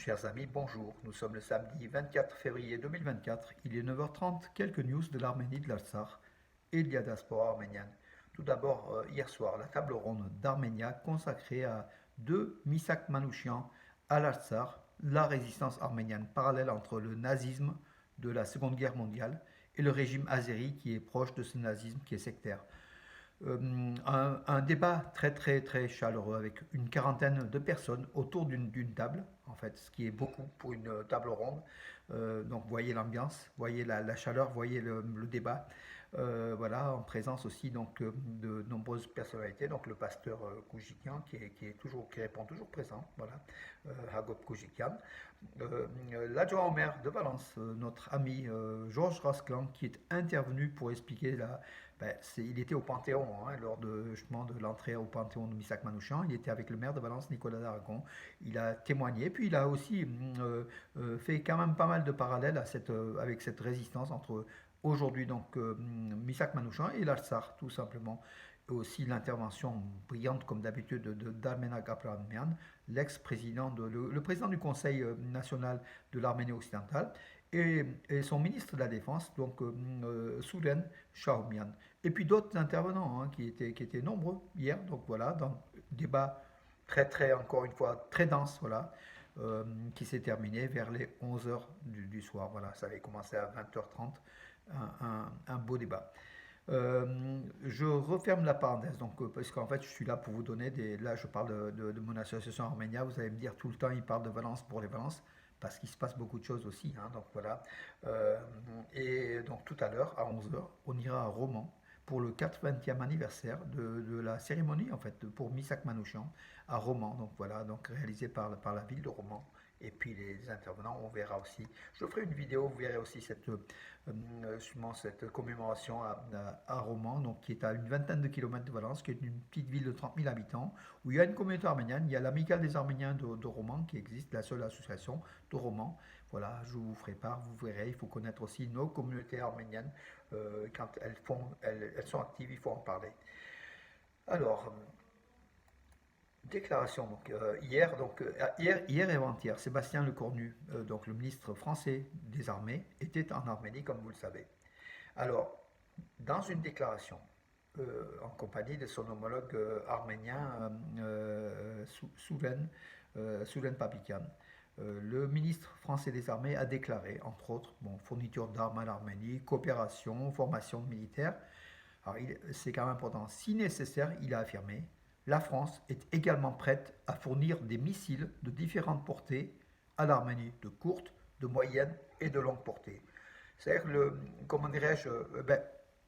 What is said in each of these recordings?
Chers amis, bonjour. Nous sommes le samedi 24 février 2024. Il est 9h30. Quelques news de l'Arménie, de l'Artsakh et de la diaspora arménienne. Tout d'abord, hier soir, la table ronde d'Arménia consacrée à deux Misak Manouchian à l'Artsakh, la résistance arménienne parallèle entre le nazisme de la Seconde Guerre mondiale et le régime azéri qui est proche de ce nazisme qui est sectaire. Un débat très très très chaleureux avec une quarantaine de personnes autour d'une table, en fait, ce qui est beaucoup pour une table ronde. Donc voyez l'ambiance, voyez la chaleur, voyez le débat. Voilà, en présence aussi donc de nombreuses personnalités, donc le pasteur Koujikian qui est toujours qui répond toujours présent, voilà, Hagop Koujikian, l'adjoint au maire de Valence, notre ami Georges Rasclan qui est intervenu pour expliquer il était au Panthéon hein, lors justement de l'entrée au Panthéon de Missak Manouchian. Il était avec le maire de Valence, Nicolas d'Aragon. Il a témoigné, puis il a aussi fait quand même pas mal de parallèles avec cette résistance entre aujourd'hui donc Missak Manouchian et l'Artsakh, tout simplement. Et aussi l'intervention brillante, comme d'habitude, d'Armena Gapranmian, l'ex-président, le président du Conseil national de l'Arménie occidentale, et son ministre de la Défense, donc Soulen Shahoumian. Et puis d'autres intervenants hein, qui étaient nombreux hier, donc voilà, dans un débat très, très, encore une fois, très dense, voilà, qui s'est terminé vers les 11 heures du soir. Voilà, ça avait commencé à 20h30, un beau débat. Je referme la parenthèse, donc, parce qu'en fait, je suis là pour vous donner des. Là, je parle de mon association Arménia. Vous allez me dire tout le temps, il parle de Valence pour les Valences, parce qu'il se passe beaucoup de choses aussi. Hein, donc voilà. Euh, et donc tout à l'heure, à 11 heures, on ira à Romans pour le 80e anniversaire de la cérémonie, en fait, pour Misak Manouchian à Romans. Donc voilà, donc réalisé par la ville de Romans. Et puis les intervenants, on verra aussi. Je ferai une vidéo, vous verrez aussi justement cette commémoration à Romans, donc qui est à une vingtaine de kilomètres de Valence, qui est une petite ville de 30 000 habitants, où il y a une communauté arménienne. Il y a l'Amicale des Arméniens de Romans qui existe, la seule association de Romans. Voilà, je vous ferai part, vous verrez, il faut connaître aussi nos communautés arméniennes. Quand elles sont actives, il faut en parler. Alors, déclaration hier et avant-hier, Sébastien Lecornu, donc le ministre français des Armées, était en Arménie, comme vous le savez. Alors, dans une déclaration, en compagnie de son homologue arménien Soulen Papikian, le ministre français des Armées a déclaré, entre autres, fourniture d'armes à l'Arménie, coopération, formation de militaires. Alors, c'est quand même important. Si nécessaire, il a affirmé, la France est également prête à fournir des missiles de différentes portées à l'Arménie, de courte, de moyenne et de longue portée. C'est-à-dire que, comment dirais-je,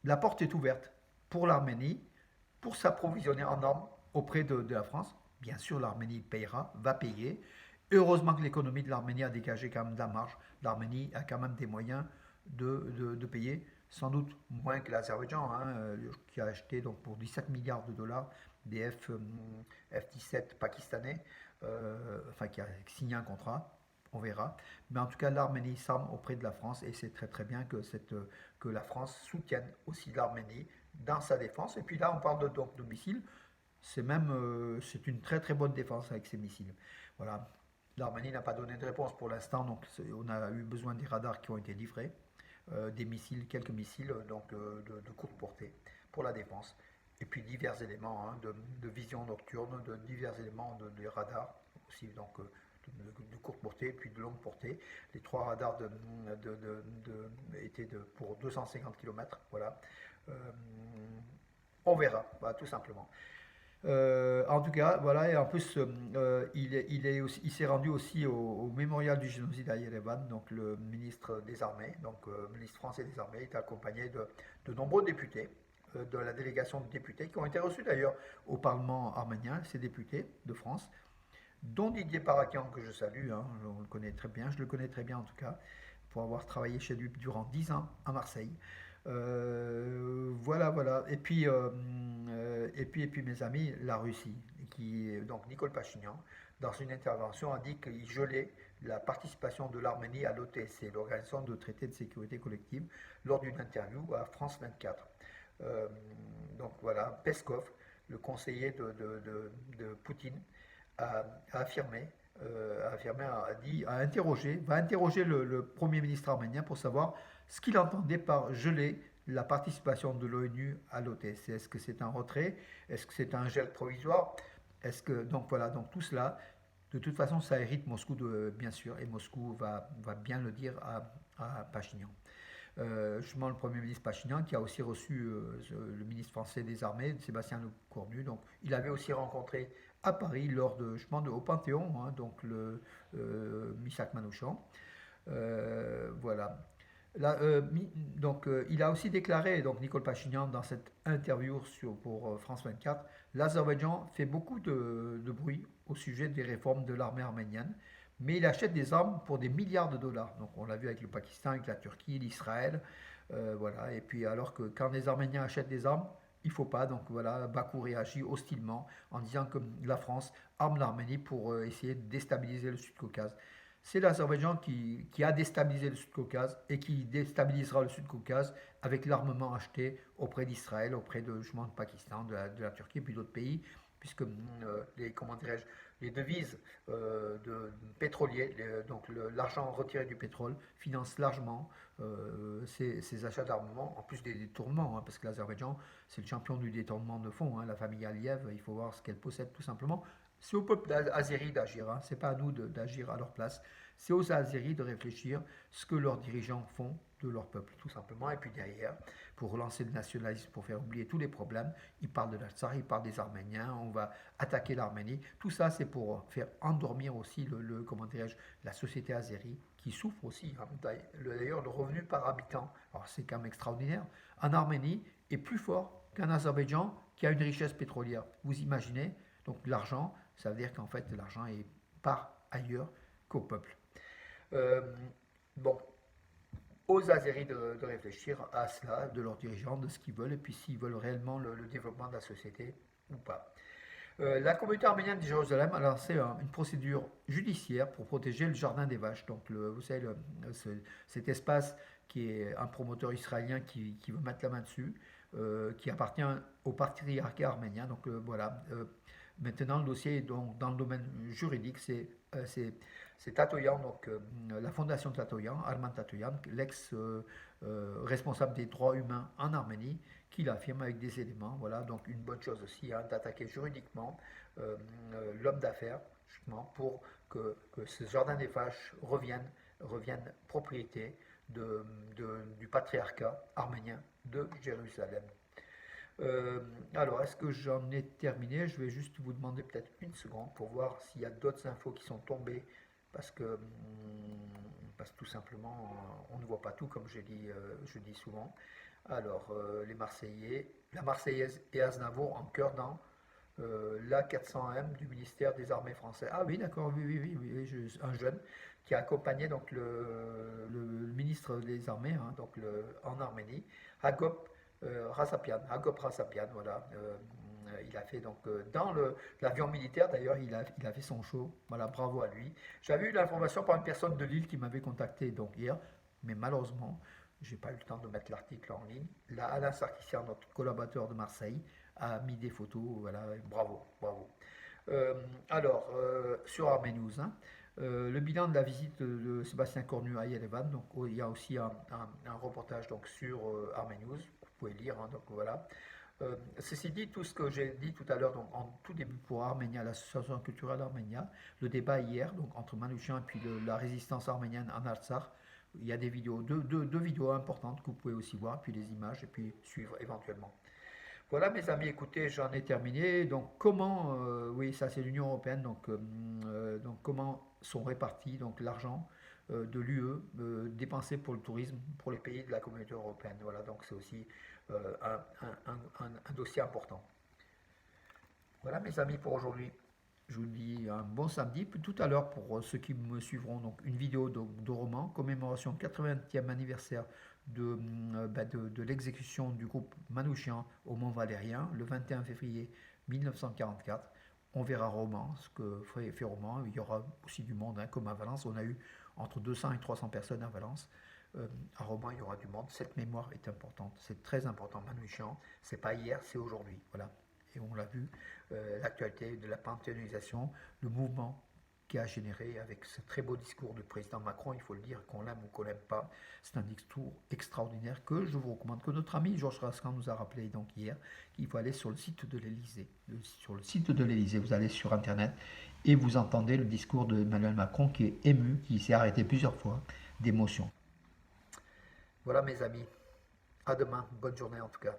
la porte est ouverte pour l'Arménie, pour s'approvisionner en armes auprès de la France. Bien sûr, l'Arménie payera, va payer. Heureusement que l'économie de l'Arménie a dégagé quand même de la marge. L'Arménie a quand même des moyens de payer, sans doute moins que l'Azerbaïdjan, hein, qui a acheté donc, pour 17 milliards de dollars des F-17 pakistanais, enfin qui a signé un contrat, on verra. Mais en tout cas, l'Arménie s'arme auprès de la France et c'est très très bien que la France soutienne aussi l'Arménie dans sa défense. Et puis là, on parle donc de missiles. C'est une très très bonne défense avec ces missiles. Voilà. L'Arménie n'a pas donné de réponse pour l'instant, donc on a eu besoin des radars qui ont été livrés, des missiles, quelques missiles donc de courte portée pour la défense, et puis divers éléments hein, de vision nocturne, de divers éléments de radars aussi, donc de courte portée et puis de longue portée. Les trois radars étaient pour 250 km, voilà. Euh, on verra, voilà, tout simplement. En tout cas, voilà, et en plus, il s'est rendu aussi au mémorial du génocide à Yerevan, donc le ministre des Armées, donc le ministre français des Armées, est accompagné de nombreux députés, de la délégation de députés, qui ont été reçus d'ailleurs au Parlement arménien, ces députés de France, dont Didier Parakian, que je salue, hein, on le connaît très bien, je le connais très bien en tout cas, pour avoir travaillé chez lui durant 10 ans à Marseille. Voilà, voilà. Et puis, mes amis, la Russie, donc Nicole Pachinian, dans une intervention, a dit qu'il gelait la participation de l'Arménie à l'OTC, l'Organisation de traité de sécurité collective, lors d'une interview à France 24. Euh, donc voilà, Peskov, le conseiller de Poutine, a affirmé a interrogé, va interroger le Premier ministre arménien pour savoir ce qu'il entendait par geler la participation de l'ONU à l'OTC. Est-ce que c'est un retrait? Est-ce que c'est un gel provisoire? Est-ce que donc voilà, donc tout cela, de toute façon, ça hérite Moscou bien sûr, et Moscou va bien le dire à Pachinian. Justement, le Premier ministre Pachinian qui a aussi reçu le ministre français des Armées, Sébastien Lecornu. Donc, il avait aussi rencontré à Paris lors au Panthéon, hein, donc le Missak Manouchian. Voilà. Là, il a aussi déclaré, donc Nicole Pachinian, dans cette interview pour France 24, l'Azerbaïdjan fait beaucoup de bruit au sujet des réformes de l'armée arménienne, mais il achète des armes pour des milliards de dollars. Donc on l'a vu avec le Pakistan, avec la Turquie, l'Israël, voilà. Et puis alors que quand les Arméniens achètent des armes, il faut pas. Donc voilà, Bakou réagit hostilement en disant que la France arme l'Arménie pour essayer de déstabiliser le Sud-Caucase. C'est l'Azerbaïdjan qui a déstabilisé le Sud-Caucase et qui déstabilisera le Sud-Caucase avec l'armement acheté auprès d'Israël, auprès justement de Pakistan, de la Turquie et puis d'autres pays, puisque comment dirais-je, les devises pétroliers, donc l'argent retiré du pétrole, finance largement ces achats d'armement, en plus des détournements, hein, parce que l'Azerbaïdjan, c'est le champion du détournement de fonds. Hein, la famille Aliyev, il faut voir ce qu'elle possède tout simplement. C'est au peuple azéri d'agir, hein. C'est pas à nous d'agir à leur place. C'est aux Azéris de réfléchir ce que leurs dirigeants font de leur peuple, tout simplement. Et puis derrière, pour relancer le nationalisme, pour faire oublier tous les problèmes, ils parlent de l'Artsakh, ils parlent des Arméniens, on va attaquer l'Arménie. Tout ça, c'est pour faire endormir aussi comment dirais-je, la société azérie qui souffre aussi. Hein. D'ailleurs, le revenu par habitant, alors c'est quand même extraordinaire, en Arménie est plus fort qu'en Azerbaïdjan qui a une richesse pétrolière. Vous imaginez? Donc l'argent, ça veut dire qu'en fait l'argent part ailleurs qu'au peuple. Euh, bon, aux Azéris de réfléchir à cela, de leurs dirigeants, de ce qu'ils veulent, et puis s'ils veulent réellement le développement de la société ou pas. La communauté arménienne de Jérusalem a lancé une procédure judiciaire pour protéger le jardin des vaches. Donc, vous savez, cet espace qui est un promoteur israélien qui veut mettre la main dessus, qui appartient au patriarcat arménien. Donc, voilà. Maintenant, le dossier est donc dans le domaine juridique. C'est Tatoyan, donc la fondation Tatoyan, Arman Tatoyan, l'ex-responsable des droits humains en Arménie, qui l'affirme avec des éléments. Voilà, donc une bonne chose aussi, hein, d'attaquer juridiquement l'homme d'affaires, justement, pour que ce jardin des vaches revienne propriété du patriarcat arménien de Jérusalem. Alors, est-ce que j'en ai terminé? Je vais juste vous demander peut-être une seconde pour voir s'il y a d'autres infos qui sont tombées parce que tout simplement, on ne voit pas tout, comme je dis souvent. Alors, les Marseillais, la Marseillaise et Aznavour en chœur dans l'A400M du ministère des Armées français. Ah oui, d'accord, oui, un jeune qui a accompagné donc le ministre des Armées, hein, donc en Arménie, Hagop Hagop Rasapian, voilà. Il a fait donc dans l'avion militaire d'ailleurs, il a fait son show. Voilà, bravo à lui. J'avais eu l'information par une personne de Lille qui m'avait contacté donc hier, mais malheureusement, j'ai pas eu le temps de mettre l'article en ligne. Là, Alain Sarkissian, notre collaborateur de Marseille, a mis des photos. Voilà, bravo, bravo. Sur Armé News, hein, le bilan de la visite de Sébastien Cornu à Yerevan, donc il y a aussi un reportage donc sur Armé News, vous pouvez lire, hein, donc voilà. Ceci dit, tout ce que j'ai dit tout à l'heure, donc en tout début pour Arménia, l'association culturelle Arménia, le débat hier, donc entre Manouchian et puis la résistance arménienne en Artsakh, il y a des vidéos, deux vidéos importantes que vous pouvez aussi voir, puis les images, et puis suivre éventuellement. Voilà mes amis, écoutez, j'en ai terminé. Donc comment, oui, ça c'est l'Union européenne, donc comment sont répartis donc l'argent de l'UE dépensé pour le tourisme pour les pays de la communauté européenne. Voilà, donc c'est aussi un dossier important. Voilà mes amis pour aujourd'hui. Je vous dis un bon samedi. Puis tout à l'heure, pour ceux qui me suivront, donc une vidéo de roman, commémoration 80e anniversaire de l'exécution du groupe Manouchian au Mont Valérien, le 21 février 1944. On verra Roman, ce que fait Roman. Il y aura aussi du monde, hein, comme à Valence. On a eu entre 200 et 300 personnes à Valence. À Roman, il y aura du monde. Cette mémoire est importante. C'est très important. Manouchian, c'est pas hier, c'est aujourd'hui. Voilà. Et on l'a vu, l'actualité de la panthéonisation, le mouvement qui a généré avec ce très beau discours du président Macron, il faut le dire, qu'on l'aime ou qu'on l'aime pas. C'est un discours extraordinaire que je vous recommande, que notre ami Georges Raskin nous a rappelé donc hier, qu'il faut aller sur le site de l'Élysée. Sur le site de l'Élysée, vous allez sur Internet et vous entendez le discours de Emmanuel Macron qui est ému, qui s'est arrêté plusieurs fois d'émotion. Voilà mes amis, à demain, bonne journée en tout cas.